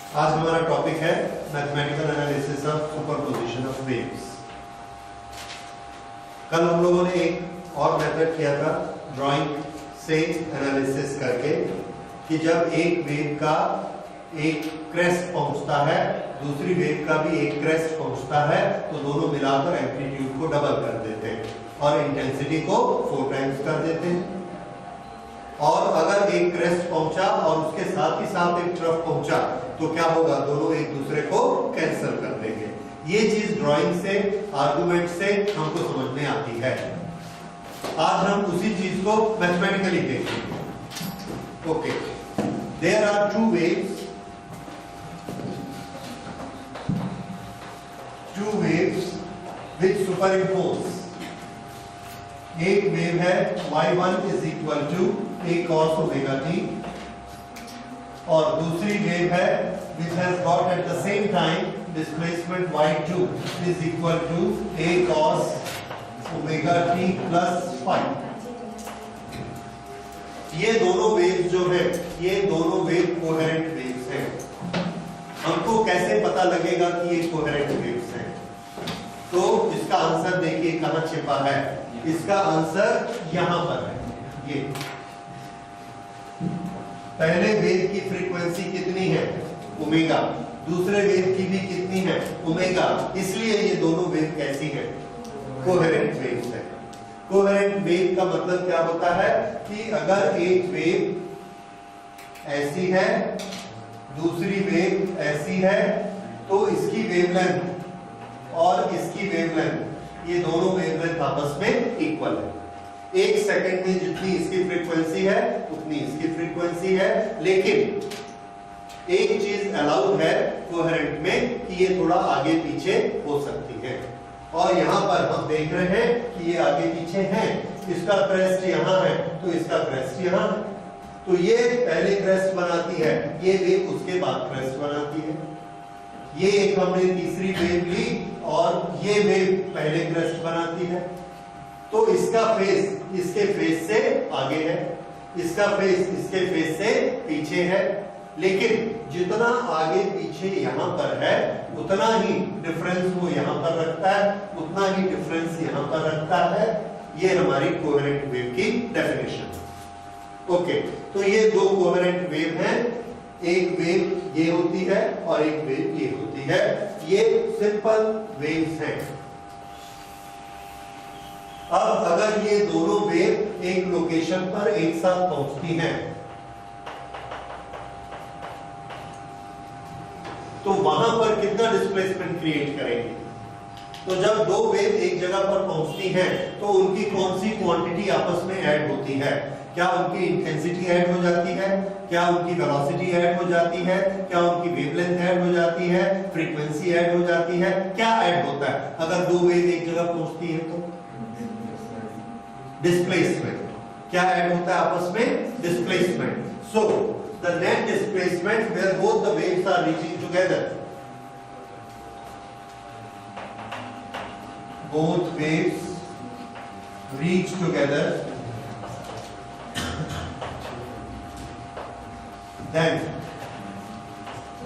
आज हमारा टॉपिक है mathematical analysis of superposition of waves. कल हम लोगों ने एक और मेथड किया था ड्राइंग से एनालिसिस करके कि जब एक वेव का एक क्रेस्ट पहुंचता है, दूसरी वेव का भी एक क्रेस्ट पहुंचता है, तो दोनों मिलाकर एम्पलीट्यूड को डबल कर देते हैं और इंटेंसिटी को 4 टाइम्स कर देते हैं। और अगर एक क्रेस्ट पहुंचा और उसके साथ ही साथ एक ट्रफ पहुंचा तो क्या होगा, दोनों एक दूसरे को कैंसिल कर देंगे। ये चीज ड्राइंग से, आर्गुमेंट से हमको समझ में आती है। आज हम उसी चीज को मैथमेटिकली देखेंगे। Okay, there are two waves which superimpose. एक वेव है y1 is equal to a cos omega t और दूसरी वेव है which has got at the same time displacement y2 is equal to a cos omega t plus phi। ये दोनों waves जो है, ये दोनों वेव कोहेरेंट वेव्स हैं। हमको कैसे पता लगेगा कि ये कोहेरेंट वेव्स हैं? तो इसका आंसर देखिए कहां छिपा है। इसका आंसर यहां पर है। ये पहले वेव की फ्रीक्वेंसी कितनी है? ओमेगा। दूसरे वेव की भी कितनी है? ओमेगा। इसलिए ये दोनों वेव कैसी है? कोहेरेंट वेव्स है। कोहेरेंट वेव का मतलब क्या होता है कि अगर एक वेव ऐसी है, दूसरी वेव ऐसी है, तो इसकी वेवलेंथ और इसकी वेवलेंथ, ये दोनों वेवलेंथ आपस में इक्वल है। एक सेकंड में जितनी इसकी फ्रीक्वेंसी है उतनी इसकी फ्रीक्वेंसी है, लेकिन एक चीज अलाउड है कोहेरेंट में कि ये थोड़ा आगे पीछे हो सकती है। और यहां पर हम देख रहे हैं कि ये आगे पीछे है। इसका क्रेस्ट यहां है तो इसका क्रेस्ट यहां है, तो ये पहले क्रेस्ट बनाती है, ये वेव उसके बाद क्रेस्ट बनाती है। ये एक हमने तीसरी वेव ली और ये वेव पहले क्रेस्ट बनाती है, तो इसका फेस इसके फेस से आगे है, इसका फेस इसके फेस से पीछे है। लेकिन जितना आगे पीछे यहां पर है उतना ही डिफरेंस वो यहां पर रखता है, उतना ही डिफरेंस यहां पर रखता है। ये हमारी कोहेरेंट वेव की डेफिनेशन है। ओके, तो ये दो कोहेरेंट वेव हैं। एक वेव ये होती है और एक वेव ये होती है। ये सिंपल वेव्स हैं। अब अगर ये दोनों वेव एक लोकेशन पर एक साथ पहुंचती हैं तो वहां पर कितना डिस्प्लेसमेंट क्रिएट करेंगे? तो जब दो वेव एक जगह पर पहुंचती हैं तो उनकी कौन सी क्वांटिटी आपस में ऐड होती है? क्या उनकी इंटेंसिटी ऐड हो जाती है? क्या उनकी वेलोसिटी ऐड हो जाती है? क्या उनकी वेवलेंथ ऐड हो जाती है? फ्रीक्वेंसी ऐड हो जाती है? क्या ऐड होता है अगर दो वेव एक जगह पहुंचती है? तो डिस्प्लेसमेंट। क्या ऐड होता है आपस में? Displacement. So the net displacement where both the waves are reaching together, both waves reach together, then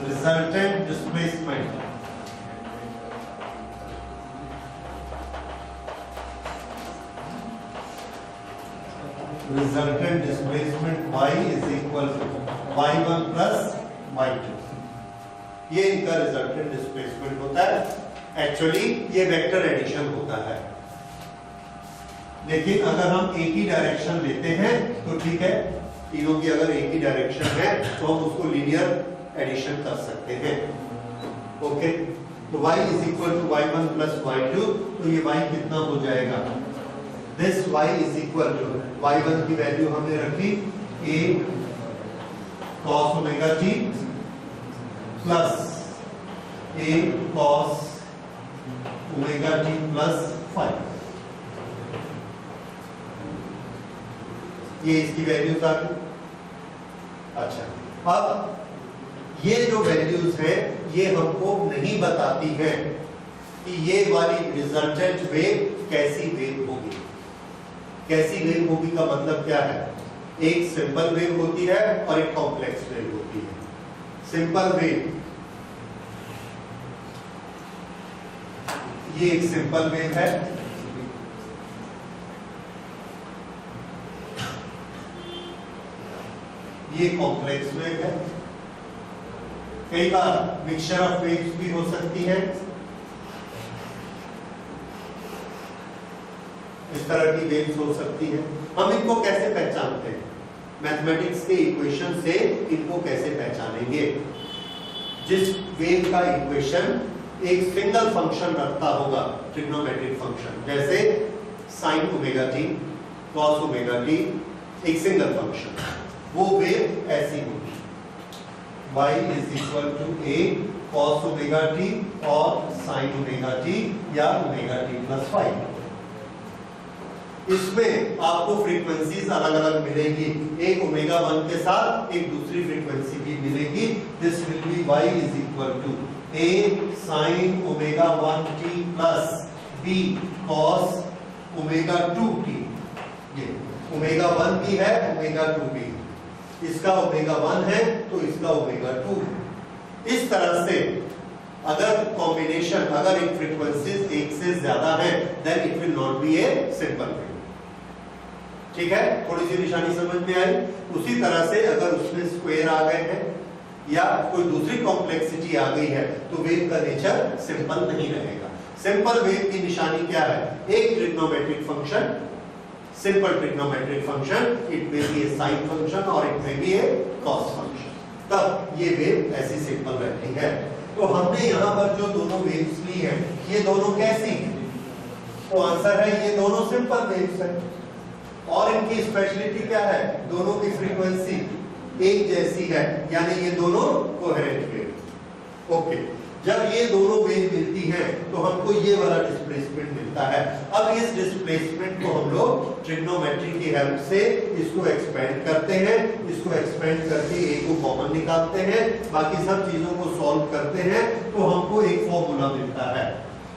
resultant displacement y is equal to y1 plus y2। ये इनका रिजल्टेंट डिस्प्लेसमेंट होता है। एक्चुअली ये वेक्टर एडिशन होता है, लेकिन अगर हम एक ही डायरेक्शन लेते हैं तो ठीक है, तीनों की अगर एक ही डायरेक्शन है तो हम उसको लीनियर एडिशन कर सकते हैं। ओके, तो y is equal to y1 plus y2, तो ये y कितना हो जाएगा? This y is equal to y1 की वैल्यू हमने रखी a cos omega t plus a cos omega t plus 5। ये इसकी वैल्यूज आ गई। अच्छा, अब ये जो वैल्यूज है ये हमको नहीं बताती है कि ये वाली रिजल्टेंट वेव कैसी वेव होगी। कैसी वेव होगी का मतलब क्या है? एक सिंपल वेव होती है और एक कॉम्प्लेक्स वेव होती है। सिंपल वेव ये एक सिंपल वेव है, ये कॉम्प्लेक्स वेव है। कई बार मिक्सचर ऑफ वेव्स भी हो सकती है, इस तरह की वेव्स हो सकती है। हम इनको कैसे पहचानते हैं? मैथमेटिक्स के इक्वेशन से इनको कैसे पहचानेंगे? जिस वेव का इक्वेशन एक सिंगल फंक्शन रखता होगा, ट्रिग्नोमेट्रिक फंक्शन, जैसे sine omega T, cos omega T, एक सिंगल फंक्शन, वो वेव ऐसी होगी, y is equal to a cos omega T और sin ओमेगा टी या ओमेगा टी प्लस फाइव। इसमें आपको फ्रीक्वेंसीज अलग अलग मिलेगी, एक ओमेगा 1 के साथ एक दूसरी फ्रीक्वेंसी भी मिलेगी। This will be y is equal to a sin omega 1 t plus b cos omega 2 t। ये ओमेगा 1 भी है, ओमेगा 2 भी, इसका ओमेगा 1 है तो इसका ओमेगा 2। इस तरह से अगर कॉम्बिनेशन, अगर एक फ्रीक्वेंसीज एक से ज्यादा है, then it will not be a simple wave. ठीक है, थोड़ी सी निशानी समझ में आई? उसी तरह से अगर उसमें स्क्वायर आ गए हैं या कोई दूसरी कॉम्प्लेक्सिटी आ गई है तो वेव का नेचर सिंपल नहीं रहेगा। सिंपल वेव की निशानी क्या है? एक trigonometric function, simple trigonometric function, it may be a sine function और it may be a cos function, तब ये वेव ऐसी सिंपल रहती है। तो हमने यहाँ पर जो दोनों वेव्स ली हैं, ये दोनों कैसी हैं? तो आंसर है ये दोनों सिंपल वेव्स हैं। और इनकी स्पेशलिटी क्या है? दोनों की फ्रीक्वेंसी एक जैसी है, यानी ये दोनों कोहेरेंट वेव। ओके, जब ये दोनों वेव मिलती हैं तो हमको ये वाला डिस्प्लेसमेंट मिलता है। अब इस डिस्प्लेसमेंट को हम लोग ट्रिग्नोमेट्री की हेल्प से इसको एक्सपेंड करते हैं, इसको एक्सपेंड करके ए को कॉमन निकालते हैं, बाकी सब चीजों को सॉल्व करते हैं, तो हमको एक फॉर्मूला मिलता है।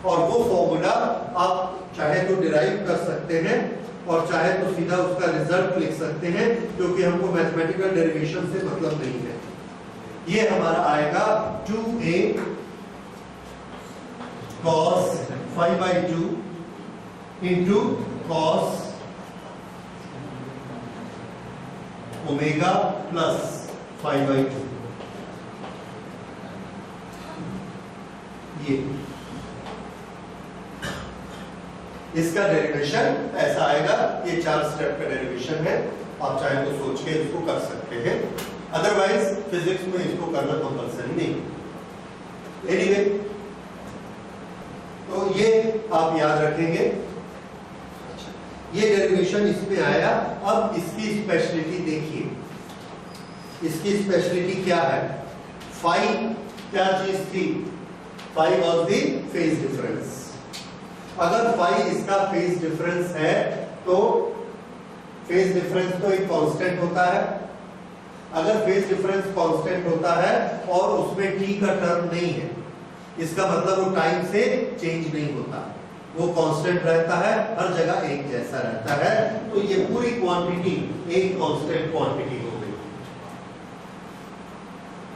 और वो फॉर्मूला आप चाहे तो डिराइव कर सकते हैं और चाहे तो सीधा उसका रिजल्ट लिख सकते हैं, क्योंकि हमको मैथमेटिकल डेरिवेशन से मतलब नहीं है। ये हमारा आएगा 2a cos 5/2 into cos omega plus 5/2। ये इसका डेरिवेशन ऐसा आएगा। ये 4 स्टेप का डेरिवेशन है, आप चाहे तो सोच के इसको कर सकते हैं, अदरवाइज फिजिक्स में इसको करना कंपल्सरी नहीं। एनीवे, तो ये आप याद रखेंगे, ये डेरिवेशन इसमें आया। अब इसकी स्पेशलिटी देखिए, इसकी स्पेशलिटी क्या है? फाई क्या चीज थी? Phi was the phase difference. अगर फाई इसका फेज डिफरेंस है तो फेज डिफरेंस तो एक कांस्टेंट होता है। अगर फेज डिफरेंस कांस्टेंट होता है और उसमें टी का टर्म नहीं है, इसका मतलब वो टाइम से चेंज नहीं होता, वो कांस्टेंट रहता है, हर जगह एक जैसा रहता है। तो ये पूरी क्वांटिटी एक कांस्टेंट क्वांटिटी हो गई।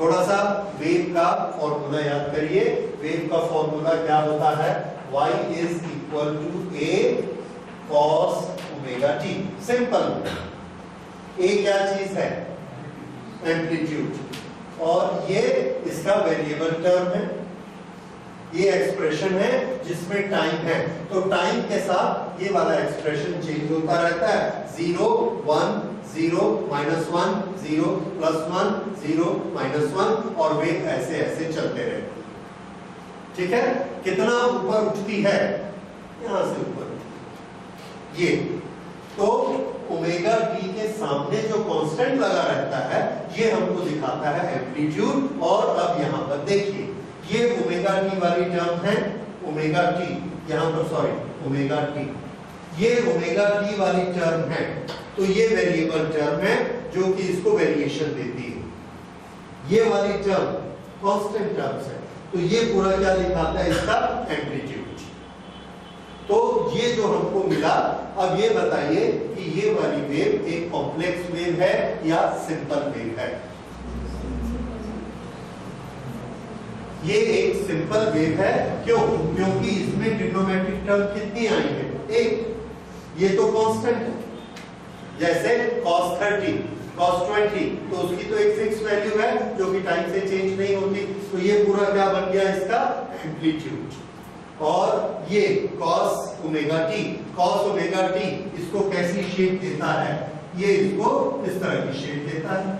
थोड़ा सा वेव का फॉर्मूला याद करिए। वेव का फॉर्मूला क्या होता है? y is equal to a cos omega t। Simple. a क्या चीज है? एम्पलीट्यूड। और ये इसका वेरिएबल टर्म है, ये एक्सप्रेशन है जिसमें टाइम है। तो टाइम के साथ ये वाला एक्सप्रेशन चेंज होता रहता है, 0 1 0 -1 0 +1 0 -1, और वेव ऐसे ऐसे चलते रहते। ठीक है, कितना ऊपर उठती है? यहां से ऊपर ये। तो ओमेगा टी के सामने जो कांस्टेंट लगा रहता है, ये हमको दिखाता है एम्पलीट्यूड। और अब यहां पर देखिए, ये ओमेगा टी वाली टर्म है, ओमेगा टी यहां पर, सॉरी ओमेगा टी, ये ओमेगा टी वाली टर्म है। तो ये वेरिएबल टर्म है जो कि इसको वेरिएशन देती है। ये वाली टर्म कांस्टेंट टर्म्स है, तो ये पूरा क्या दिखाता है? इसका एम्पलीट्यूड। तो ये जो हमको मिला, अब ये बताइए कि ये वाली वेव एक कॉम्प्लेक्स वेव है या सिंपल वेव है? ये एक सिंपल वेव है। क्यों? क्योंकि इसमें ट्रिग्नोमेट्रिक टर्म कितनी आई है? एक। ये तो कांस्टेंट है, जैसे cos 30, cos 20, तो उसकी तो एक फिक्स वैल्यू है जो कि टाइम से चेंज नहीं होती। तो ये पूरा क्या बन गया इसका? एम्पलीट्यूड। और ये cos ओमेगा t इसको कैसी शेप देता है? ये इसको इस तरह की शेप देता है,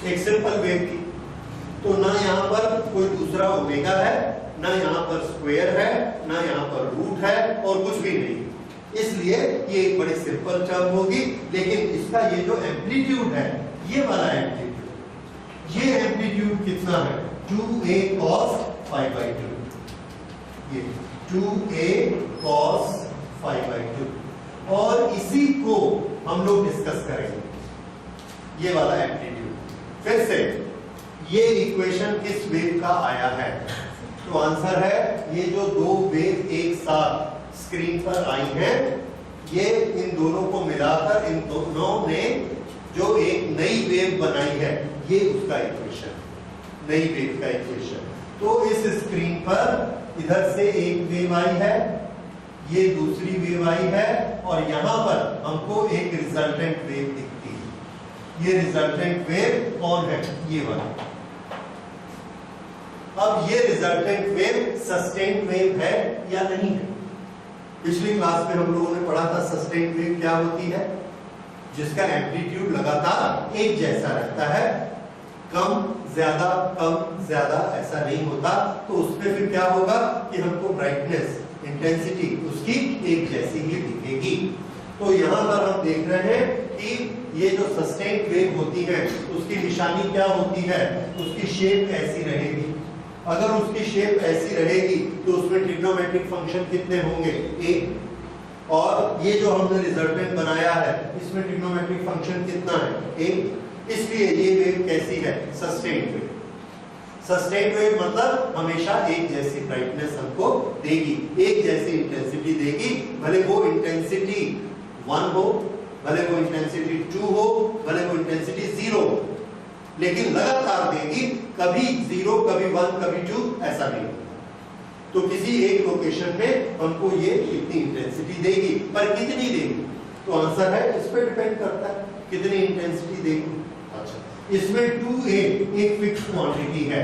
एक सिंपल वेव की। तो ना यहाँ पर कोई दूसरा ओमेगा है, ना यहाँ पर स्क्वायर है, ना यहाँ पर रूट है, और कुछ भी नहीं। इसलिए ये एक बड़ी सिंपल टर्म होगी। लेकिन इसका ये जो एम्पलीट्यूड है, ये वाला एम्पलीट्यूड, ये एम्पलीट्यूड कितना है? 2a cos phi by 2। ये 2a cos phi by 2, और इसी को हम लोग डिस्कस करेंगे, ये वाला एम्पलीट्यूड। फिर से ये इक्वेशन किस वेव का आया है? तो आंसर है ये जो दो वेव एक साथ स्क्रीन पर आई हैं, ये इन दोनों को मिलाकर इन दोनों ने जो एक नई वेव बनाई है, ये उसका इक्वेशन, नई वेव का इक्वेशन। तो इस स्क्रीन पर इधर से एक वेव आई है, ये दूसरी वेव आई है, और यहां पर हमको एक रिजल्टेंट वेव दिखती है। ये रिजल्टेंट वेव कौन है? ये वाला। अब ये रिजल्टेंट वेव सस्टेन्ड वेव है या नहीं है? पिछली क्लास में हम लोगों ने पढ़ा था सस्टेन्ड वेव क्या होती है? जिसका एम्पलीट्यूड लगातार एक जैसा रहता है, कम ज्यादा ऐसा नहीं होता। तो उसमें फिर क्या होगा कि हमको ब्राइटनेस, इंटेंसिटी उसकी एक जैसी ही दिखेगी। तो यहाँ पर हम देख रहे हैं कि ये जो सस्टेन्ड वेव होती है, उसकी निशानी क्या होती है? उसकी शेप ऐसी रहेगी। अगर उसकी शेप ऐसी रहेगी तो उसमें ट्रिग्नोमेट्रिक फंक्शन कितने होंगे? एक। और ये जो हमने रिजल्टेंट बनाया है, इसमें ट्रिग्नोमेट्रिक फंक्शन कितना है? एक। इसलिए ये वेव कैसी है? Sustained wave. सस्टेन्ड वेव मतलब हमेशा एक जैसी ब्राइटनेस हमको देगी, एक जैसी इंटेंसिटी देगी, भले वो इंटेंसिटी 1 हो, भले वो इंटेंसिटी 2 हो, भले वो इंटेंसिटी 0 हो, लेकिन लगातार देगी, कभी 0, कभी 1, कभी 2 ऐसा नहीं। तो किसी एक लोकेशन में हमको ये इतनी इंटेंसिटी देगी, पर कितनी देगी? तो आंसर है इस पे डिपेंड करता है कितनी इंटेंसिटी देगी। अच्छा, इसमें 2a एक फिक्स क्वांटिटी है,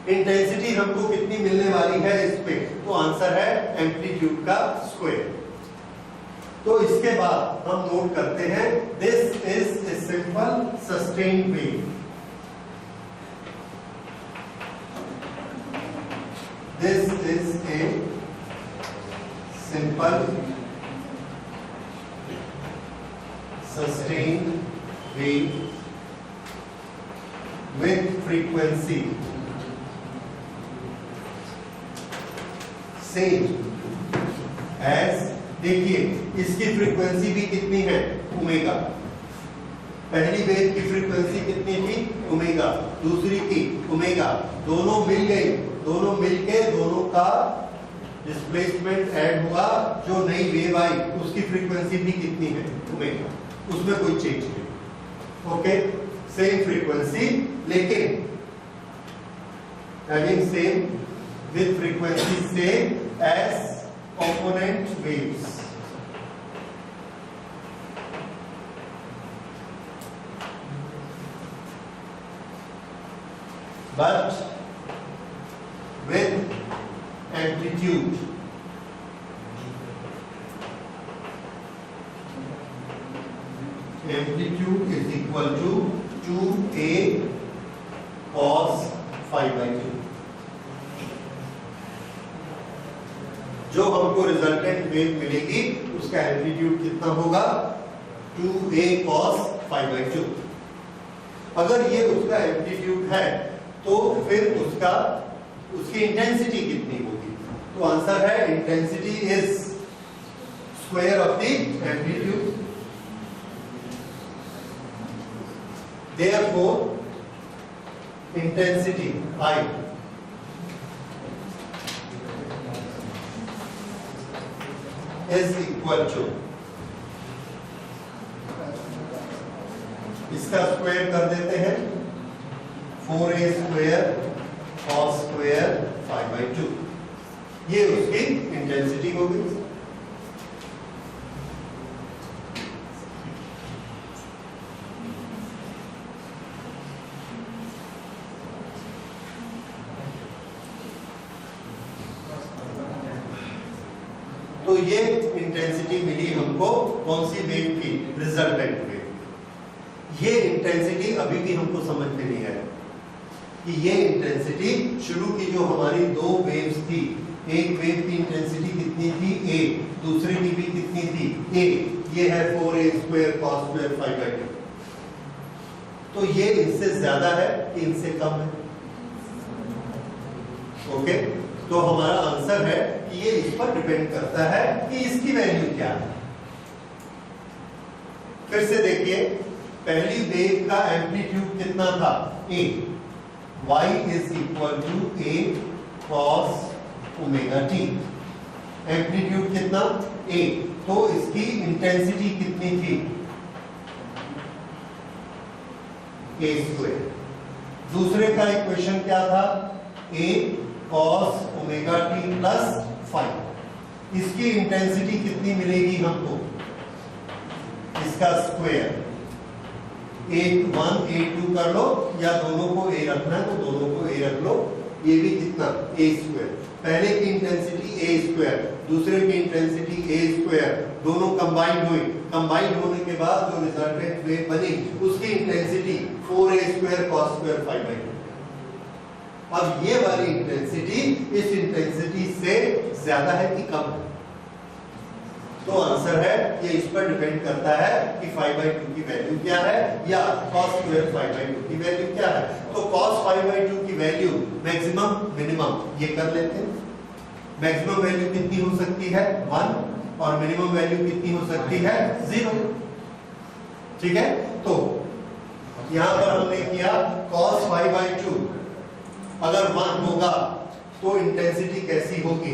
इंटेंसिटी हमको कितनी मिलने वाली है इस पे? तो आंसर है एम्पलीट्यूड का स्क्वायर। तो इसके बाद हम नोट करते हैं, this is a simple sustained wave. This is a simple sustained wave with frequency same as, देखिए इसकी फ्रीक्वेंसी भी कितनी है? ओमेगा। पहली वेव की फ्रीक्वेंसी कितनी थी? ओमेगा। दूसरी की ओमेगा। दोनों मिल गई, दोनों मिलके दोनों का डिस्प्लेसमेंट ऐड हुआ, जो नई वेव आई उसकी फ्रीक्वेंसी भी कितनी है? ओमेगा। उसमें कोई चेंज नहीं। ओके, सेम फ्रीक्वेंसी, लेकिन having same with frequency same as component waves. But with amplitude is equal to 2a cos phi by 2। जो हमको रिजल्टेंट वेव मिलेगी उसका एम्पलीट्यूड कितना होगा? 2a cos phi by 2। अगर ये उसका एम्पलीट्यूड है तो फिर उसकी इंटेंसिटी कितनी होगी? तो आंसर है intensity is square of the amplitude. Therefore, intensity I is equal to, इसका स्क्वायर कर देते हैं, 4a स्क्वायर cos स्क्वायर 5/2, ये उसकी इंटेंसिटी हो गई। तो ये इंटेंसिटी मिली हमको कौन सी वेव की, रिजल्टेंट वेव। ये इंटेंसिटी अभी भी हमको समझ में नहीं आया कि ये इंटेंसिटी शुरू की जो हमारी दो वेव्स थी, एक वेव की इंटेंसिटी कितनी थी a, दूसरी की भी कितनी थी a, ये है 4a स्क्वायर cos स्क्वायर 5/2। तो ये इनसे ज्यादा है कि इनसे कम है? ओके, तो हमारा आंसर है कि ये इस पर डिपेंड करता है कि इसकी वैल्यू क्या है। फिर से देखिए, पहली वेव का एम्पलीट्यूड कितना था, a, y is equal to a cos omega t, amplitude कितना a, तो इसकी इंटेंसिटी कितनी थी, a स्क्वायर। दूसरे का इक्वेशन क्या था, a cos omega t plus 5, इसकी इंटेंसिटी कितनी मिलेगी हमको, इसका स्क्वायर, a1 a2 कर लो, या दोनों को a रखना है तो दोनों को a रख लो, ये भी कितना a स्क्वायर। पहले की इंटेंसिटी a स्क्वायर, दूसरे की इंटेंसिटी a स्क्वायर, दोनों कंबाइंड हुई, कंबाइंड होने के बाद जो रिजल्टेंट वेव बनी उसकी intensity 4a square cos square 5/2। अब ये वाली इंटेंसिटी इस इंटेंसिटी से ज्यादा है कि कम है? तो आंसर है ये इस पर डिपेंड करता है कि 5/2 की वैल्यू क्या है या cos स्क्वायर 5/2 की वैल्यू क्या है। तो cos 5/2 की वैल्यू मैक्सिमम मिनिमम ये कर लेते हैं। मैक्सिमम वैल्यू कितनी हो सकती है 1, और मिनिमम वैल्यू कितनी हो सकती है 0। ठीक है, तो यहां पर हमने किया cos 5/2 अगर 1 होगा तो इंटेंसिटी कैसी होगी,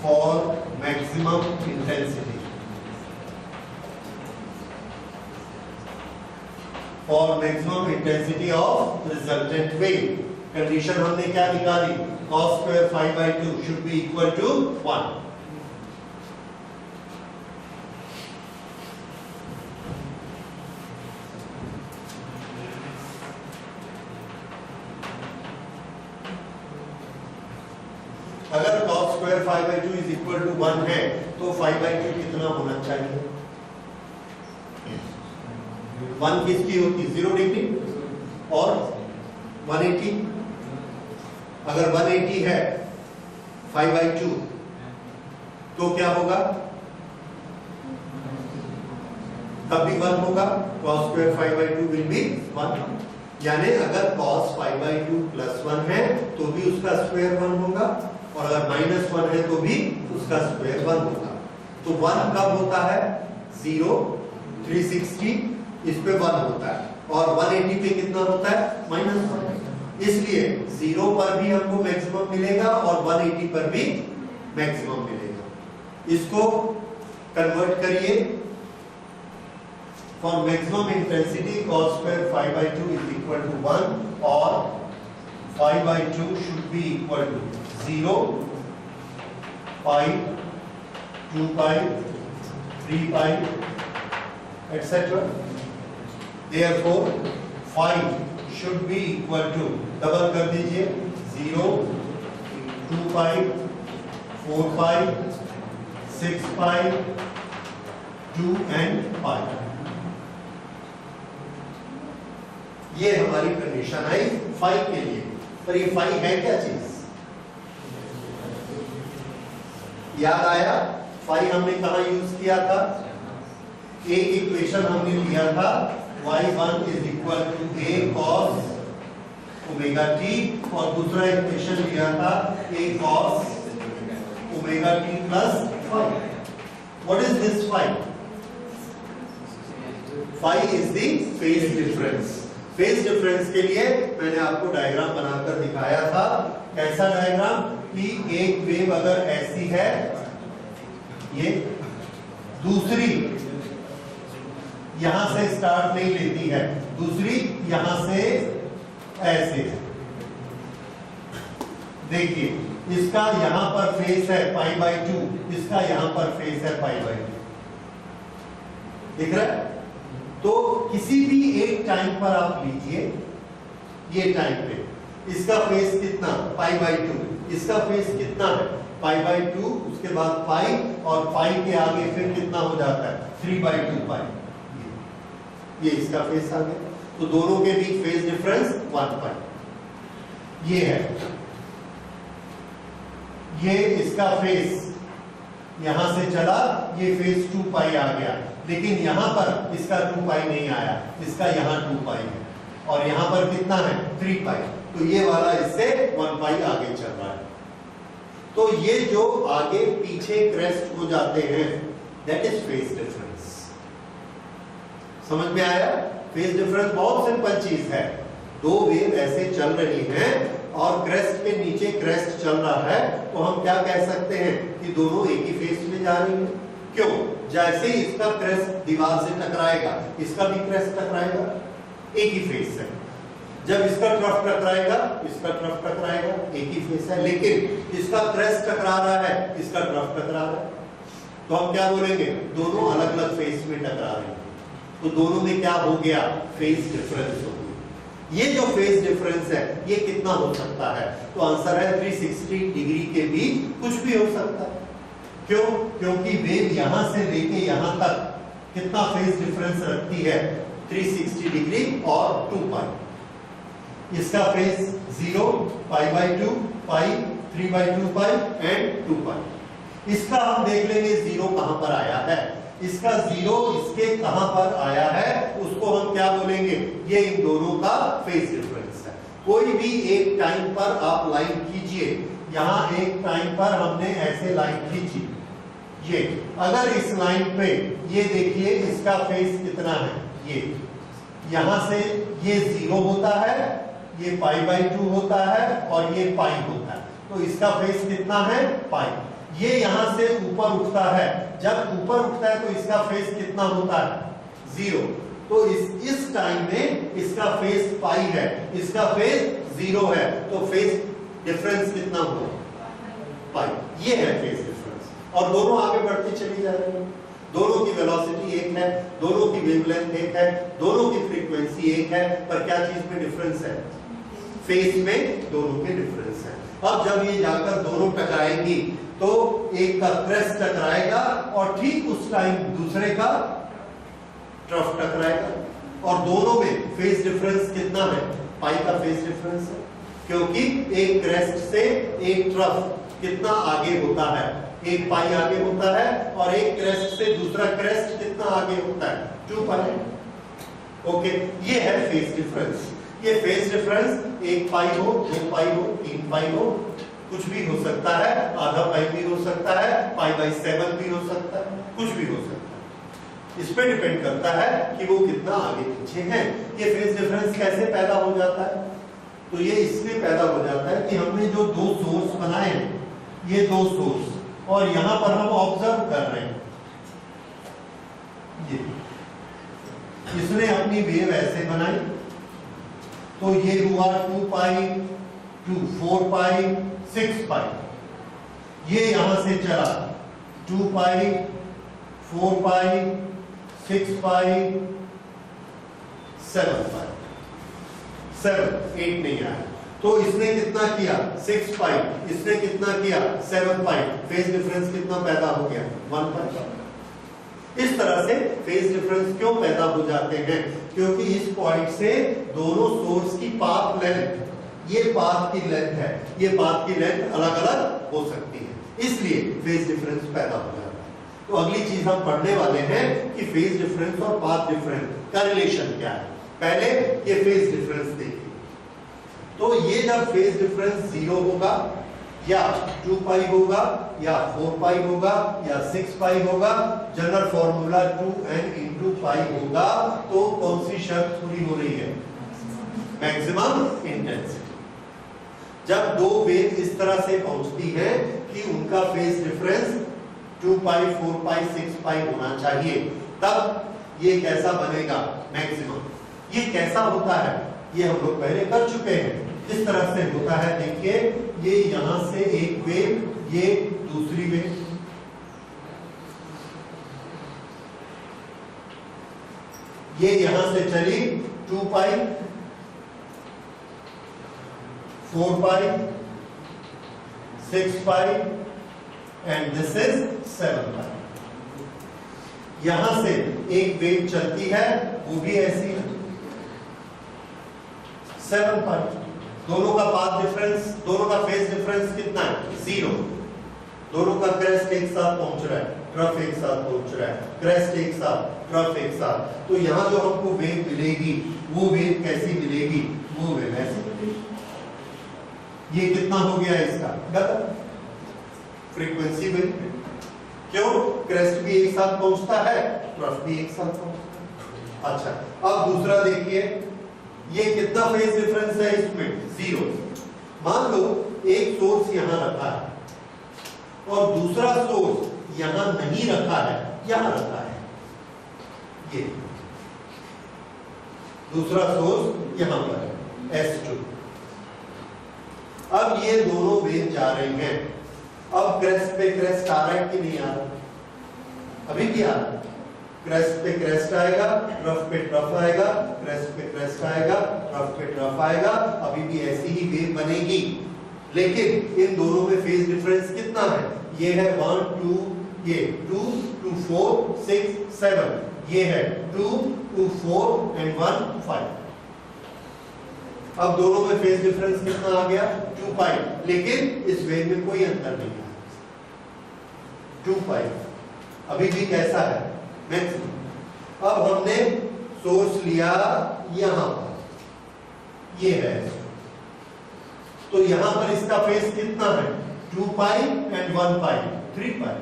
for maximum intensity, for maximum intensity of resultant wave. Condition हमने क्या निकाली, cos square 5/2 should be equal to 1। अगर cos square 5/2 is equal to 1 है तो 5/2 कितना होना चाहिए, 1 किसकी होती, 0 डिग्री, और 180, अगर 180 है 5/2 तो क्या होगा, तब भी 1 होगा, cos स्क्वायर 5/2 विल बी 1। यानी अगर cos 5/2 प्लस 1 है तो भी उसका स्क्वायर 1 होगा, और अगर -1 है तो भी उसका स्क्वायर 1 होगा। तो 1 कब होता है, 0, 360 इस पे 1 होता है, और 180 पे कितना होता है, -1। इसलिए 0 पर भी हमको मैक्सिमम मिलेगा और 180 पर भी मैक्सिमम मिलेगा। इसको कन्वर्ट करिए, for maximum intensity cos square 5/2 is equal to 1, और 5/2 should be equal to 0, pi, 2 pi, 3 pi, etc. Therefore, 5 should be equal to, double कर दीजिए, 0, 2 pi, 4 pi, 6 pi, 2 and pi। ये हमारी कंडीशन आई 5 के लिए। पर ये 5 है क्या चीज, याद आया? 5 हमने कहा यूज किया था, एक इक्वेशन हमने लिया था y1 is equal to a cos omega t, और दूसरा इक्वेशन लिया था a cos omega t plus 5। What is this 5? 5 is the phase difference. Phase difference के लिए मैंने आपको डायग्राम बनाकर दिखाया था। कैसा डायग्राम, कि एक वेव अगर ऐसी है, ये दूसरी यहां से स्टार्ट नहीं लेती है, दूसरी यहां से ऐसे। देखिए इसका यहां पर फेस है π/2, इसका यहां पर फेस है π/2, दिख रहा है? तो किसी भी एक टाइम पर आप लीजिए, ये टाइम पे इसका फेस कितना π/2, इसका फेस कितना है π/2, उसके बाद पाई और पाई के आगे फिर कितना हो जाता है 3/2 पाई, ये इसका फेस आ गया। तो दोनों के बीच फेस डिफरेंस 1 पाई। ये है, ये इसका फेस यहां से चला, ये फेस 2 पाई आ गया, लेकिन यहां पर इसका 2 पाई नहीं आया, इसका यहां 2 पाई है, और यहां पर कितना है 3 पाई, तो ये वाला इससे 1 पाई आगे चल रहा है। तो ये जो आगे पीछे क्रेस्ट हो जाते हैं, दैट इज फेस डिफरेंस। समझ में आया? फेस डिफरेंस बहुत सिंपल चीज है। दो वेव ऐसे चल रही हैं और क्रेस्ट के नीचे क्रेस्ट चल रहा है, तो हम क्या कह सकते हैं कि दोनों एक ही फेस में जा रही हैं। क्यों? जैसे ही इसका क्रेस्ट दीवार से टकराएगा, इसका भी क्रेस्ट टकराएगा, एक ही फेस है। जब इसका ट्रफ टकराएगा, इसका ट्रफ टकराएगा, एक ही फेस है। लेकिन इसका क्रेस्ट टकरा रहा है, इसका ट्रफ टकरा रहा है, तो हम क्या बोलेंगे? दोनों अलग अलग फेस में टकरा रहे हैं, तो दोनों में क्या हो गया? फेस डिफरेंस हो गया। ये जो फेस डिफरेंस है, ये कितना हो सकता है? तो आंसर है 360 डिग्री के बीच कुछ भी हो सकता है। क्यों? क्योंकि वेव यहां से लेके यहां तक कितना फेस डिफरेंस रखती है? 360 डिग्री और 2 पाई। इसका फेस 0, π/2, पाई, 3/2 पाई एंड 2 पाई। इसका हम देख लेंगे 0 कहां पर आया है। इसका 0 इसके कहां पर आया है, उसको हम क्या बोलेंगे? ये इन दोनों का फेस डिफरेंस है। कोई भी एक टाइम पर आप लाइन खींचिए, यहां एक टाइम पर हमने ऐसे लाइन खींची, ये अगर इस लाइन पे ये देखिए इसका फेस कितना है, ये यहां से ये 0 होता है, ये π/2 होता है और ये पाई होता है, तो इसका फेस कितना है? पाई। ये यहां से ऊपर उठता है, जब ऊपर उठता है तो इसका फेस कितना होता है? 0। तो इस टाइम में इसका फेस पाई है, इसका फेस 0 है, तो फेस डिफरेंस कितना होगा? पाई। ये है फेस डिफरेंस। और दोनों आगे बढ़ती चली जा रही है, दोनों की वेलोसिटी एक है, दोनों की वेवलेंथ एक है, दोनों की फ्रीक्वेंसी एक है, पर क्या चीज में डिफरेंस है? फेस में दोनों के डिफरेंस है। अब जब ये जाकर दोनों टकराएंगी, तो एक का क्रेस्ट टकराएगा और ठीक उस टाइम दूसरे का ट्रफ टकराएगा, और दोनों में फेस डिफरेंस कितना है? पाई का फेस डिफरेंस है, क्योंकि एक क्रेस्ट से एक ट्रफ कितना आगे होता है? एक पाई आगे होता है, और एक क्रेस्ट से दूसरा क्रेस्ट कितना आगे होता है? 2 पाई। ओके, ये है फेस डिफरेंस। ये फेस डिफरेंस 1 पाई हो, 2 पाई हो, 3 पाई हो, कुछ भी हो सकता है, आधा पाई भी हो सकता है, π/7 भी हो सकता है, कुछ भी हो सकता है। इस पे डिपेंड करता है कि वो कितना आगे पीछे है। ये फेस डिफरेंस कैसे पैदा हो जाता है? तो ये इसलिए पैदा हो जाता है कि हमने जो 2 सोर्स बनाए हैं, ये 2 सोर्स, और यहां पर हम ऑब्जर्व कर रहे हैं, ये इसने अपनी वेव ऐसे बनाई, तो ये हुआ 2 पाई, 4 पाई, 6 पाई। ये यहां से चला 2 पाई, 4 पाई, 6 पाई, 7 पाई, 7, 8 नहीं आया, तो इसने कितना किया? 6 पाई, इसने कितना किया? 7 पाई। फेस डिफरेंस कितना पैदा हो गया? 1 पाई। इस तरह से फेस डिफरेंस क्यों पैदा हो जाते हैं? क्योंकि इस पॉइंट से दोनों सोर्स की पाथ लेंथ, ये पाथ की लेंथ है, ये पाथ की लेंथ अलग अलग हो सकती है, इसलिए फेस डिफरेंस पैदा हो जाता है। तो अगली चीज हम पढ़ने वाले हैं कि फेस डिफरेंस और पाथ डिफरेंस का रिलेशन क्या है। पहले ये फेस डिफरेंस देखिए, तो ये जब फेस डिफरेंस 0 होगा, या 2 पाई होगा, या 4 पाई होगा, या 6 पाई होगा, जनरल फॉर्मूला 2n into पाई होगा, तो कौन सी शर्त पूरी हो रही है? Maximum intensity. जब 2 वेव इस तरह से पहुंचती है कि उनका फेस डिफरेंस 2 पाई, 4 पाई, 6 पाई होना चाहिए, तब ये कैसा बनेगा मैक्सिमम। ये कैसा होता है ये हम लोग पहले कर चुके हैं। इस तरह से होता है, देखिए ये यहां से एक वेव, ये दूसरी वेव, ये यहां से चली 2 पाई, 4 पाई, 6 पाई एंड दिस इज 7 पाई। यहां से एक वेव चलती है, वो भी ऐसी है 7 पाई। दोनों का पाथ डिफरेंस, दोनों का फेज डिफरेंस कितना है? 0। दोनों का क्रेस्ट एक साथ पहुंच रहा है, ट्रफ एक साथ पहुंच रहा है, क्रेस्ट एक साथ, ट्रफ एक साथ। तो यहां जो हमको वेव मिलेगी वो वेव कैसी मिलेगी? वो वेव ऐसी मिलेगी। ये कितना हो गया इसका? गलत फ्रीक्वेंसी वेव। क्यों? क्रेस्ट भी एक साथ पहुंचता है, ट्रफ भी एक साथ पहुंचता है। अच्छा, अब दूसरा देखिए, ये कितना फेज डिफरेंस है इसमें? 0। मान लो एक सोर्स यहां रखा है और दूसरा सोर्स यहां नहीं रखा है, यहां रखा है। ये दूसरा सोर्स यहां पर है S2। अब ये दोनों वेव जा रही हैं। अब क्रेस्ट पे क्रेस्ट आ रहा है कि नहीं आ रहा? अभी भी आ रहा है। क्रेस्ट पे क्रेस्ट आएगा, ट्रफ पे ट्रफ आएगा, क्रेस्ट पे क्रेस्ट आएगा, ट्रफ पे ट्रफ आएगा। अभी भी ऐसी ही वेव बनेगी, लेकिन इन दोनों में फेज डिफरेंस कितना है? ये है 1 2, ये 2 2 4 6 7, ये है 2 2 4 एंड 1 5। अब दोनों में फेज डिफरेंस कितना आ गया? 2 पाई। लेकिन इस वेव में कोई अंतर नहीं है, 2 पाई। अभी भी कैसा है? मैक्सिमम। अब हमने सोर्स लिया यहां पर, ये है, तो यहां पर इसका फेज कितना है? 2 पाई एंड 1 पाई, 3 पाई,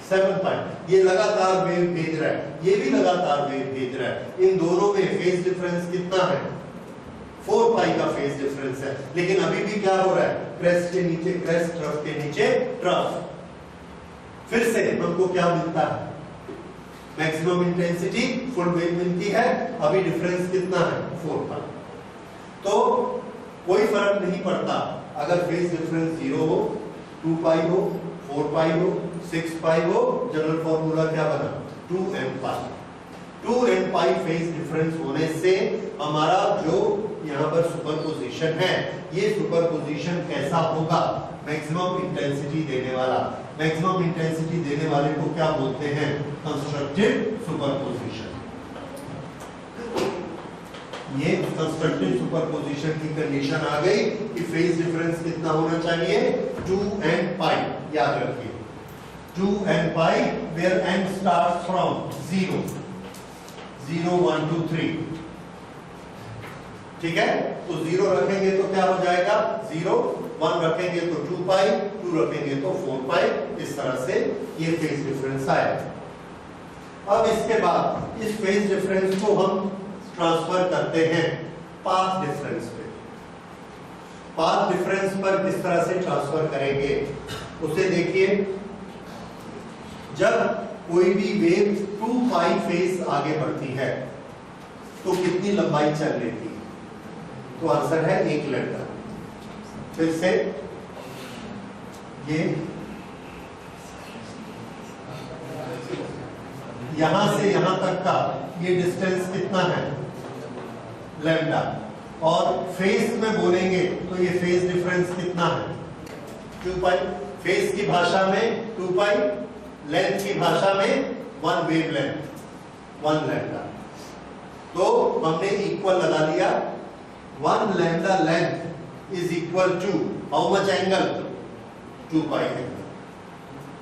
7 पाई। ये लगातार वेव भेज रहा है, ये भी लगातार वेव भेज रहा है। इन दोनों में फेज डिफरेंस कितना है? 4 पाई का फेज डिफरेंस है। लेकिन अभी भी क्या हो रहा है? क्रेस्ट के नीचे क्रेस्ट, ट्रफ के नीचे ट्रफ। फिर से हमको क्या मिलता है? मैक्सिमम इंटेंसिटी फुल वेव मिलती है। अभी डिफरेंस कितना है? 4 पाई। तो कोई फर्क नहीं पड़ता अगर फेज डिफरेंस 0 हो, 2 पाई हो, 4 पाई हो, 6 पाई हो। जनरल फॉर्मूला क्या बना? 2n पाई। 2n पाई फेज डिफरेंस होने से हमारा जो यहाँ पर सुपरपोजिशन है, ये सुपरपोजिशन कैसा होगा? मैक्सिमम इंटेंसिटी देने वाला। मैक्सिमम इंटेंसिटी देने वाले को क्या बोलते हैं? Constructive superposition. ये कंस्ट्रक्टिव सुपरपोजिशन की कंडीशन आ गई कि फेज डिफरेंस कितना होना चाहिए? 2n पाई। याद रखिए 2n pi, where n starts from 0 0 1 2 3। ठीक है, तो 0 रखेंगे तो क्या हो जाएगा? 0, 1 रखेंगे तो 2 पाई, 2 रखेंगे तो 4 पाई। इस तरह से ये फेज डिफरेंस आया। अब इसके बाद इस फेज डिफरेंस को हम ट्रांसफर करते हैं पाथ डिफरेंस पे। पाथ डिफरेंस पर किस तरह से ट्रांसफर करेंगे उसे देखिए। जब कोई भी वेव 2 पाई फेज आगे बढ़ती है तो कितनी लंबाई चल रही थी? तो आंसर है 1 लैम्डा। फिर से ये यहां से यहां तक का ये डिस्टेंस कितना है? लैम्डा। और फेज में बोलेंगे तो ये फेज डिफरेंस कितना है? 2 पाई। फेज की भाषा में 2 पाई, लेंथ की भाषा में 1 वेव लेंथ, 1 लैम्डा। तो हमने इक्वल लगा लिया। 1 lambda length is equal to how much angle? 2 pi angle.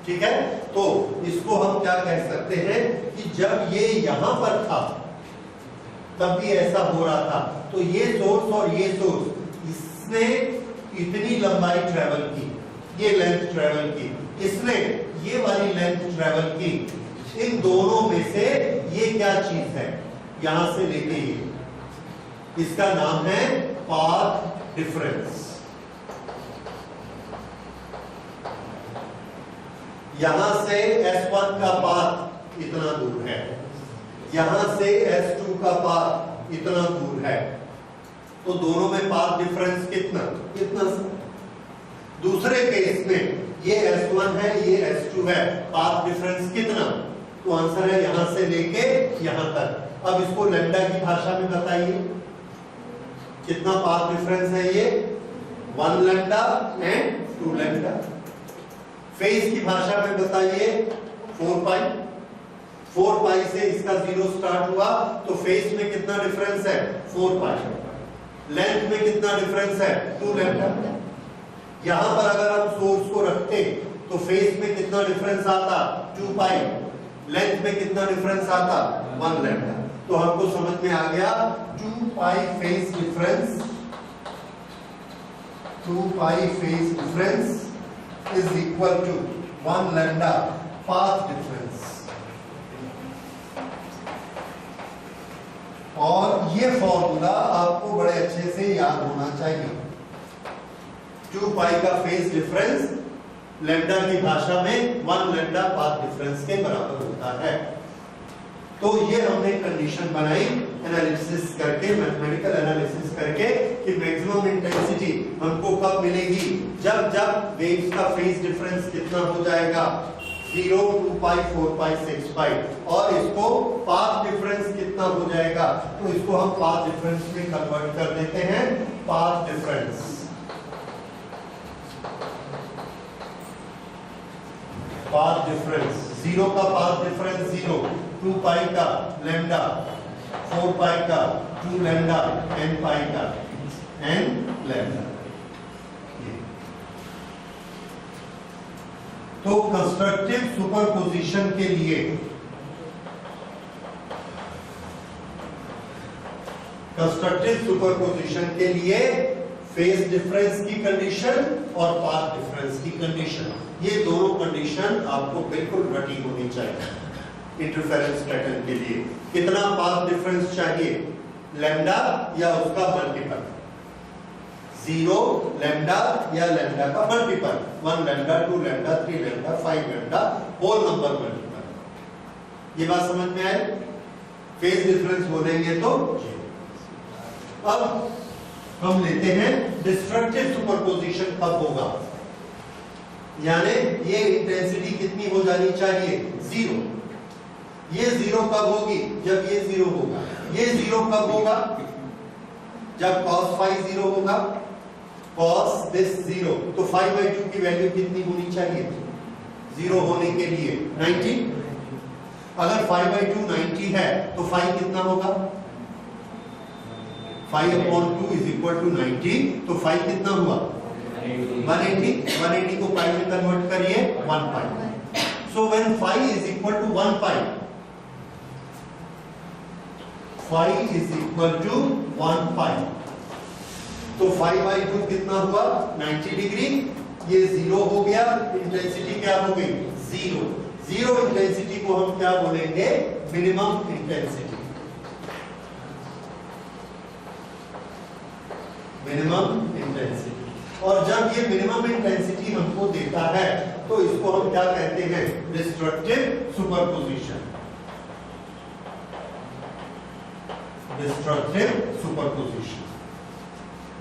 ठीक है, तो इसको हम क्या कह सकते हैं कि जब ये यहां पर था तब भी ऐसा हो रहा था। तो ये सोर्स और ये सोर्स, इसने इतनी लंबाई ट्रेवल की, ये लेंथ ट्रेवल की, इसने ये वाली लेंथ ट्रेवल की। इन दोनों में से ये क्या चीज है? यहां से लेके ये, इसका नाम है पाथ डिफरेंस। यहां से S1 का पाथ इतना दूर है, यहां से S2 का पाथ इतना दूर है, तो दोनों में पाथ डिफरेंस कितना सा। दूसरे केस में ये S1 है, ये S2 है, पाथ डिफरेंस कितना, तो आंसर है यहां से लेके यहां तक। अब इसको लैम्डा की भाषा में बताइए, कितना पाथ डिफरेंस है ये, 1 लैम्डा एंड 2 लैम्डा। फेज की भाषा में बताइए 4 पाई। 4 पाई से इसका 0 स्टार्ट हुआ, तो फेज में कितना डिफरेंस है, 4 पाई। लेंथ में कितना डिफरेंस है, 2 लैम्डा। यहां पर अगर हम सोर्स को रखते तो फेज में कितना डिफरेंस आता, 2 पाई। लेंथ में कितना डिफरेंस आता, 1 लैम्डा। तो हमको समझ में आ गया 2 pi phase difference, 2 pi phase difference is equal to 1 lambda path difference. और ये फॉर्मूला आपको बड़े अच्छे से याद होना चाहिए। 2 पाई का फेज डिफरेंस लैम्डा की भाषा में 1 लैम्डा पाथ डिफरेंस के बराबर होता है। तो ये हमने कंडीशन बनाई एनालिसिस करके, मैथमेटिकल एनालिसिस करके कि मैक्सिमम इंटेंसिटी हमको कब मिलेगी, जब वेव्स का फेज डिफरेंस कितना हो जाएगा, 0, 2 पाई, 4 पाई, 6 पाई। और इसको पाथ डिफरेंस कितना हो जाएगा, तो इसको हम पाथ डिफरेंस में कन्वर्ट कर देते हैं। पाथ डिफरेंस, पाथ डिफरेंस 0 का पाथ डिफरेंस 0, 2 पाई का लैम्डा, 4 पाई का 2 लैम्डा, n पाई का n लैम्डा। तो कंस्ट्रक्टिव सुपरपोजिशन के लिए, कंस्ट्रक्टिव सुपरपोजिशन के लिए फेज डिफरेंस की कंडीशन और पाथ डिफरेंस की कंडीशन, ये दोनों कंडीशन आपको बिल्कुल रटी होनी चाहिए। इंटरफेरेंस पैटर्न के लिए कितना पाथ डिफरेंस चाहिए, लैम्डा या उसका मल्टीपल, 0 लैम्डा या लैम्डा का multiple, 1 lambda, 2 lambda, 3 lambda, 5 lambda, whole number multiple. ये बात समझ में आए? फेज डिफरेंस बोलेंगे तो। अब हम लेते हैं डिस्ट्रक्टिव सुपरपोजिशन कब होगा, यानी ये इंटेंसिटी कितनी हो जानी चाहिए, 0। ये 0 कब होगी, जब ये 0 होगा। ये 0 कब होगा, जब cos phi 0 होगा, cos this 0, तो 5/2 की वैल्यू कितनी होनी चाहिए 0 होने के लिए, 90। अगर 5/2 90 है तो phi कितना होगा, 5/2 इज इक्वल टू 90, तो phi कितना हुआ 180। 180 को पाई में कन्वर्ट करिए 1 pi. So when phi is equal to 1 pi, phi is equal to 1 pi, तो 5/2 कितना हुआ 90 डिग्री। ये 0 हो गया, इंटेंसिटी क्या हो गई 0। 0 इंटेंसिटी को हम क्या बोलेंगे, मिनिमम इंटेंसिटी। Minimum intensity. और जब ये मिनिमम इंटेंसिटी हमको देता है तो इसको हम क्या कहते हैं, डिस्ट्रक्टिव सुपरपोजिशन। Destructive superposition.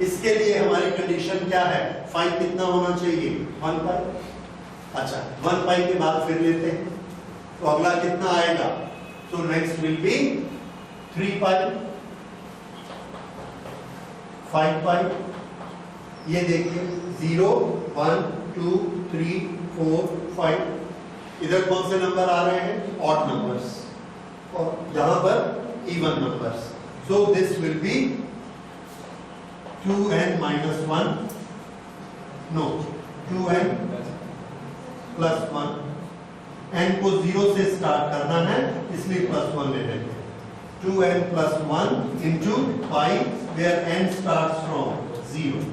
इसके लिए हमारी कंडीशन क्या है, phi कितना होना चाहिए 1 पाई। अच्छा, 1 पाई के बाद फिर लेते हैं, तो अगला कितना आएगा, तो नेक्स्ट विल बी 3 पाई, 5 पाई। ये देखिए 0, 1, 2, 3, 4, 5। इधर कौन से नंबर आ रहे हैं, ऑड नंबर्स, और यहां पर even numbers. So this will B 2n minus 1, no 2n plus 1। n को 0 से स्टार्ट करना है इसलिए +1 ले लेते हैं। 2n plus 1 into pi where n starts from 0।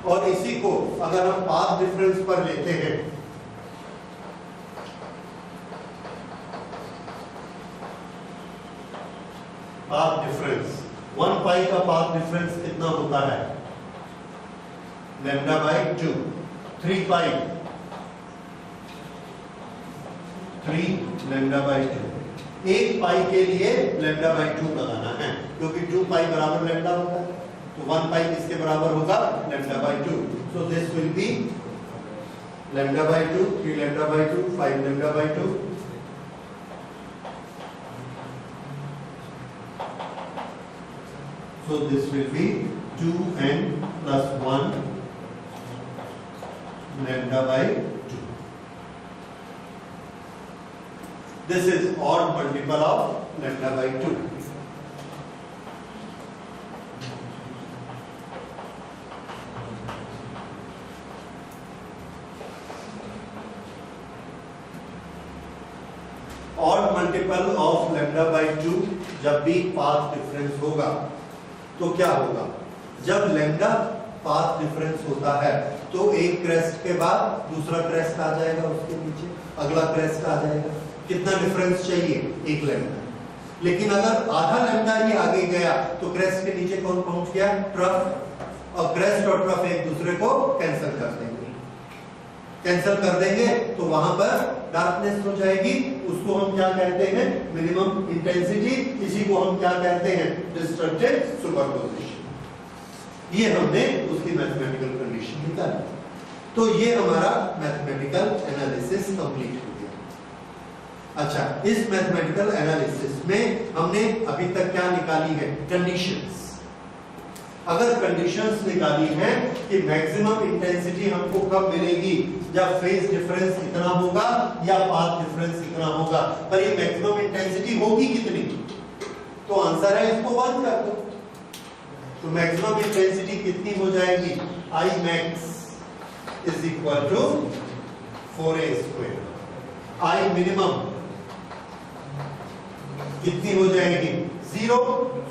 और इसी को अगर हम पाथ डिफरेंस पर लेते हैं, पाथ डिफरेंस 1 पाई का पाथ डिफरेंस कितना होता है, λ/2। 3 पाई 3 λ/2। एक पाई के लिए λ/2 लगाना है क्योंकि 2 पाई बराबर लैम्डा होता है, तो 1 पाई किसके बराबर होगा, λ/2। So this will be λ/2, 3 λ/2, 5 λ/2। So this will be 2n plus 1 λ/2. This is odd multiple of λ/2. Odd multiple of λ/2 जब भी पाथ डिफरेंस होगा तो क्या होगा, जब लैम्डा पाथ डिफरेंस होता है तो एक क्रेस्ट के बाद दूसरा क्रेस्ट आ जाएगा, उसके नीचे अगला क्रेस्ट आ जाएगा। कितना डिफरेंस चाहिए, एक लैम्डा। लेकिन अगर आधा लैम्डा ही आगे गया तो क्रेस्ट के नीचे कौन पहुंच गया, ट्रफ। और क्रेस्ट और ट्रफ एक दूसरे को कैंसिल कर देंगे। कैंसिल कर देंगे तो वहां पर डार्कनेस हो जाएगी, उसको हम क्या कहते हैं, मिनिमम इंटेंसिटी। इसी को हम क्या कहते हैं, डिस्ट्रक्टेड सुपरपोजिशन। ये हमने उसकी मैथमेटिकल कंडीशन निकाली। तो ये हमारा मैथमेटिकल एनालिसिस कंप्लीट हो गया। अच्छा, इस मैथमेटिकल एनालिसिस में हमने अभी तक क्या निकाली है, कंडीशंस। अगर कंडीशंस निकाली है कि मैक्सिमम इंटेंसिटी हमको कब मिलेगी, जब फेज डिफरेंस इतना होगा या पाथ डिफरेंस इतना होगा। पर ये मैक्सिमम इंटेंसिटी होगी कितनी, तो आंसर है इसको 1 कर दो। तो मैक्सिमम इंटेंसिटी कितनी हो जाएगी, I max is equal to 4a²। I minimum कितनी हो जाएगी, 0।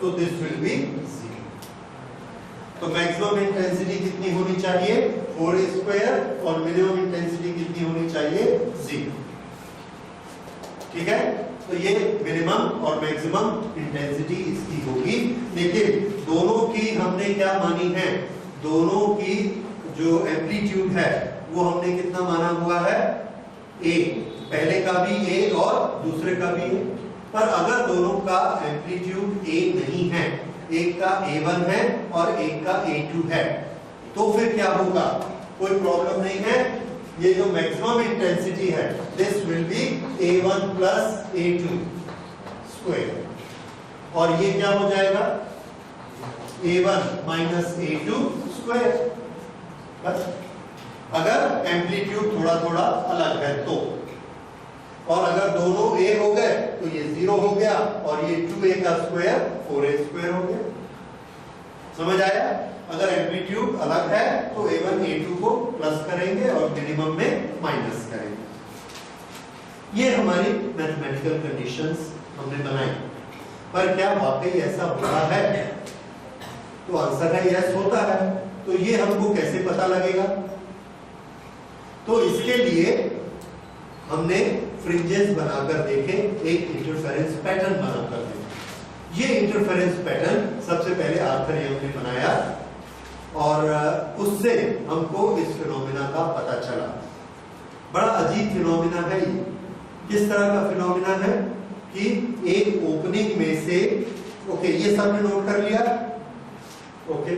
so this will be 0। तो मैक्सिमम इंटेंसिटी कितनी होनी चाहिए, 4a² और मिनिमम इंटेंसिटी कितनी होनी चाहिए, 0। ठीक है, तो ये मिनिमम और मैक्सिमम इंटेंसिटी इसकी होगी। लेकिन दोनों की हमने क्या मानी है, दोनों की जो एम्पलीट्यूड है वो हमने कितना माना हुआ है, a। पहले का भी a और दूसरे का भी a। पर अगर दोनों का एम्पलीट्यूड a नहीं है, एक का a1 है और एक का a2 है, तो फिर क्या होगा, कोई प्रॉब्लम नहीं है। ये जो मैक्सिमम इंटेंसिटी है, this will B a1 plus a2 square, और ये क्या हो जाएगा, a1 माइनस a2 स्क्वायर। बस, अगर एम्पलीट्यूड थोड़ा थोड़ा अलग है तो। और अगर दोनों a हो गए तो ये 0 हो गया और ये 2a का स्क्वायर 4a² हो गया। समझ आया? अगर एम्पलीट्यूड अलग है तो a1 a2 को प्लस करेंगे और मिनिमम में माइनस करेंगे। ये हमारी मैथमेटिकल कंडीशंस हमने बनाई। पर क्या वाकई ऐसा होता है? तो आंसर है यस, होता है। तो ये हमको कैसे पता लगेगा? तो इसके लिए हमने फ्रिंजेस बनाकर देखे, एक इंटरफेरेंस पैटर्न बनाकर देखे। ये इंटरफेरेंस पैटर्न सबसे पहले आर्थर यंग ने बनाया और उससे हमको इस फिनोमेना का पता चला। बड़ा अजीब फिनोमेना है ये। किस तरह का फिनोमेना है कि एक ओपनिंग में से, ओके ये सबने नोट कर लिया, ओके,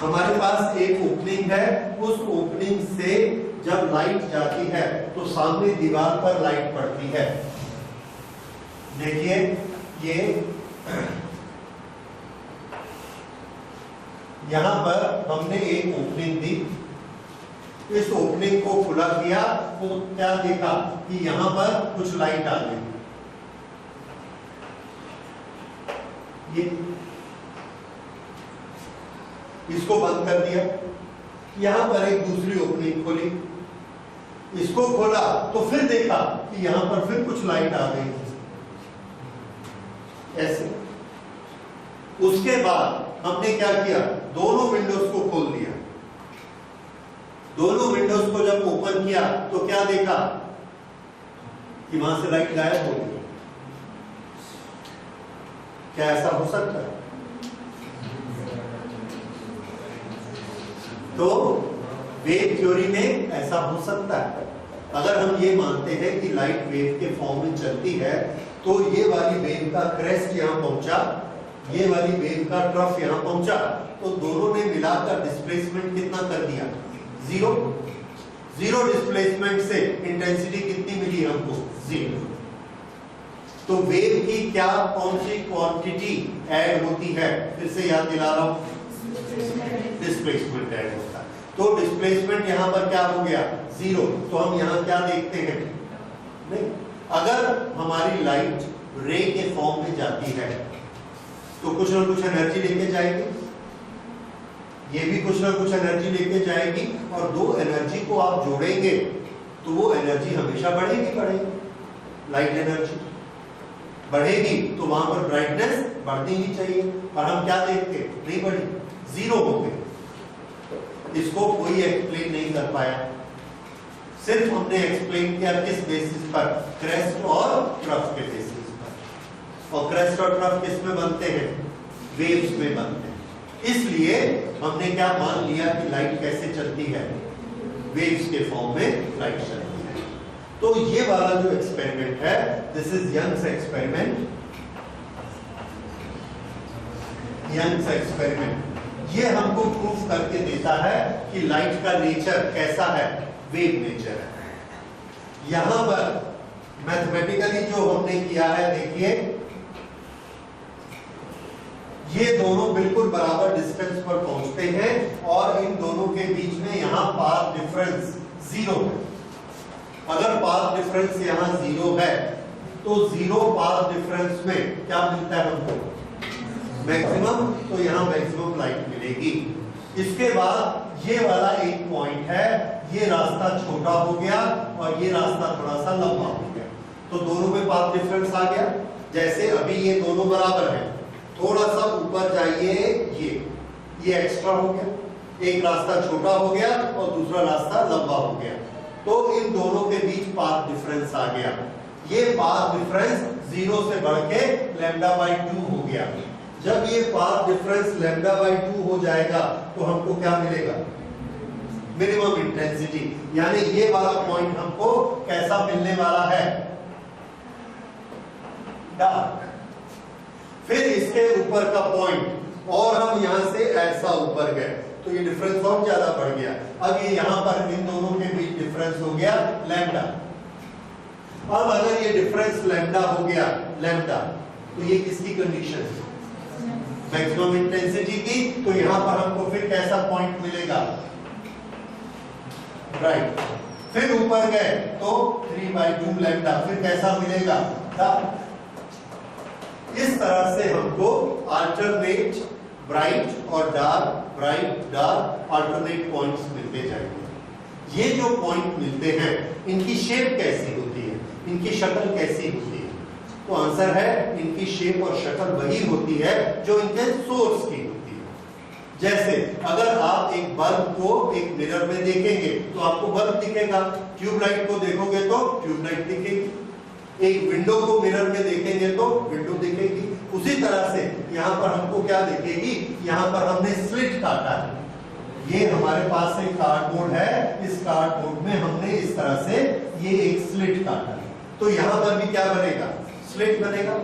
हमारे पास एक ओपनिंग है, उस ओपनिंग से जब लाइट जाती है तो सामने दीवार पर लाइट पड़ती है। देखिए ये यहां पर हमने एक ओपनिंग दी, इस ओपनिंग को खुला किया तो क्या देखा कि यहां पर कुछ लाइट आ गई। ये इसको बंद कर दिया, यहां पर एक दूसरी ओपनिंग खोली, इसको खोला तो फिर देखा कि यहां पर फिर कुछ लाइट आ गई, ऐसे। उसके बाद हमने क्या किया, दोनों विंडोज को खोल दिया। दोनों विंडोज को जब ओपन किया तो क्या देखा कि वहां से लाइट गायब हो गई। क्या ऐसा हो सकता है? तो वेव थ्योरी में ऐसा हो सकता है। अगर हम ये मानते हैं कि लाइट वेव के फॉर्म में चलती है, तो ये वाली वेव का क्रेस्ट यहाँ पहुंचा, ये वाली वेव का ट्रफ यहाँ पहुंचा, तो दोनों ने मिलाकर डिस्प्लेसमेंट कितना कर दिया? जीरो। जीरो डिस्प्लेसमेंट से इंटेंसिटी कितनी मिली हमको? जीरो। तो वेव की क्या कौन सी क्वांटिटी ऐड होती है? फिर से याद दिला रहा हूं, डिस्प्लेसमेंट ऐड होता है। तो डिस्प्लेसमेंट यहां पर क्या हो गया? जीरो। तो हम यहां क्या देखते हैं? नहीं, अगर हमारी लाइट रे के फॉर्म में जाती है तो कुछ ना कुछ एनर्जी लेके जाएगी, ये भी कुछ ना कुछ एनर्जी लेके जाएगी, और दो एनर्जी को आप जोड़ेंगे तो वो एनर्जी हमेशा बढ़ेगी। लाइट एनर्जी बढ़ेगी तो वहां पर ब्राइटनेस बढ़नी ही चाहिए, और हम क्या देखते? नहीं बढ़ी, जीरो हो गई। इसको कोई एक्सप्लेन नहीं कर पाया, सिर्फ हमने एक्सप्लेन किया किस बेसिस पर? क्रेस्ट और ट्रफ के बेसिस पर। और क्रेस्ट और ट्रफ किस में बनते हैं? वेव्स में बनते हैं। इसलिए हमने क्या मान लिया कि लाइट कैसे चलती है? वेव्स के फॉर्म में लाइट चलती है। तो ये वाला जो एक्सपेरिमेंट है, this is Young's experiment. Young's experiment ये हमको प्रूफ करके देता है कि लाइट का नेचर कैसा है? वेव नेचर है। यहां पर मैथमेटिकली जो हमने किया है, देखिए ये दोनों बिल्कुल बराबर डिस्टेंस पर पहुंचते हैं, और इन दोनों के बीच में यहां पाथ डिफरेंस जीरो है। अगर पाथ डिफरेंस यहां जीरो है तो जीरो पाथ डिफरेंस में क्या मिलता है हमको? मैक्सिमम। तो यहां मैक्सिमम लाइट मिलेगी। इसके बाद ये वाला एक पॉइंट है, ये रास्ता छोटा हो गया और ये रास्ता थोड़ा सा लंबा हो गया, तो दोनों में पाथ डिफरेंस आ गया। जैसे अभी ये दोनों बराबर हैं, थोड़ा सा ऊपर जाइए, ये एक्स्ट्रा हो गया, एक रास्ता छोटा हो गया और दूसरा रास्ता लंबा हो गया, तो इन दोनों के बीच पाथ डिफरेंस आ गया। ये पाथ डिफरेंस जीरो से बढ़ के λ/2 हो गया। जब ये पाथ डिफरेंस λ/2 हो जाएगा तो हमको क्या मिलेगा? Minimum intensity. यानी ये वाला पॉइंट हमको कैसा मिलने वाला है? डार्क। फिर इसके ऊपर का पॉइंट, और हम यहां से ऐसा ऊपर गए तो ये डिफरेंस और ज्यादा बढ़ गया। अब ये यहां पर इन दोनों के बीच डिफरेंस हो गया लैम्डा। अब अगर ये डिफरेंस लैम्डा हो गया लैम्डा, तो ये किसकी कंडीशन है? मैक्सिमम इंटेंसिटी की। तो यहां पर हमको फिर कैसा पॉइंट मिलेगा? राइट। फिर ऊपर गए तो 3/2 लैम्डा, फिर कैसा मिलेगा? इस तरह से हमको अल्टरनेट ब्राइट और dark, bright dark alternate points मिलते जाएंगे। ये जो पॉइंट मिलते हैं, इनकी शेप कैसी होती है? इनकी शक्ल कैसी होती है? तो आंसर है, इनकी शेप और शक्ल वही होती है जो इनके सोर्स की होती है। जैसे अगर आप एक बल्ब को एक मिरर में देखेंगे तो आपको बल्ब दिखेगा, ट्यूबलाइट को देखोगे तो ट्यूबलाइट दिखेगी, एक विंडो को मिरर में देखेंगे तो विंडो दिखेगी। उसी तरह से यहाँ पर हमको क्या दिखेगी? यहाँ पर हमने स्लिट काटा है, ये हमारे पास एक कार्डबोर्ड है, इस कार्डबोर्ड में हमने इस तरह से ये एक स्लिट काटा है, तो यहाँ पर भी क्या बनेगा? स्लिट बनेगा।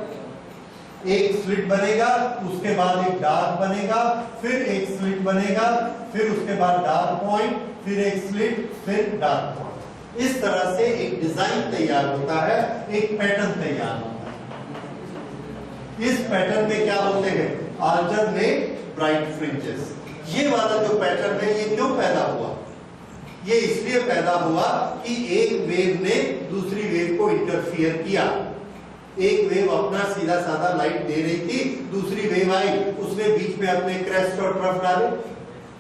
एक स्लिट बनेगा, उसके बाद एक डार्क बनेगा, फिर एक स्लिट बनेगा, फिर उसके बाद डार्क पॉइंट, फिर एक स्लिट, फिर डार्क पॉइंट। इस तरह से एक डिजाइन तैयार होता है, एक पैटर्न तैयार होता है। इस पैटर्न में क्या होते हैं? Alternate bright fringes. ये वाला जो पैटर्न है, ये क्यों पैदा हुआ? ये इसलिए पैदा हुआ कि एक वेव ने दूसरी वेव को इंटरफियर किया। एक वेव अपना सीधा साधा लाइट दे रही थी, दूसरी वेव आई, उसने बीच में अपने क्रेस्ट और ट्रफ डाले,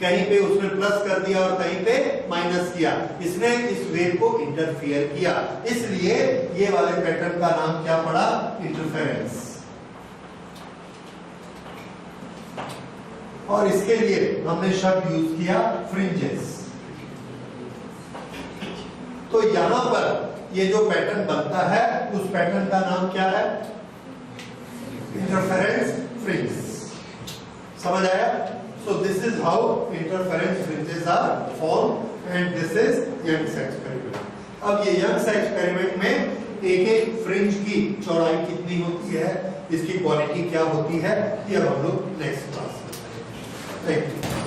कहीं पे उसने प्लस कर दिया और कहीं पे माइनस किया, इसने इस वेव को इंटरफियर किया। इसलिए ये वाले पैटर्न का नाम क्या पड़ा? इंटरफेरेंस। और इसके लिए हमने शब्द यूज किया फ्रिंजेस। तो यहां पर ये जो पैटर्न बनता है, उस पैटर्न का नाम क्या है? Interference fringe. समझ आया? So this is how interference fringes are formed, and this is Young's experiment. अब ये यंग्स एक्सपेरिमेंट में एक एक फ्रिंज की चौड़ाई कितनी होती है, इसकी क्वालिटी क्या होती है, ये अब हम लोग नेक्स्ट क्लास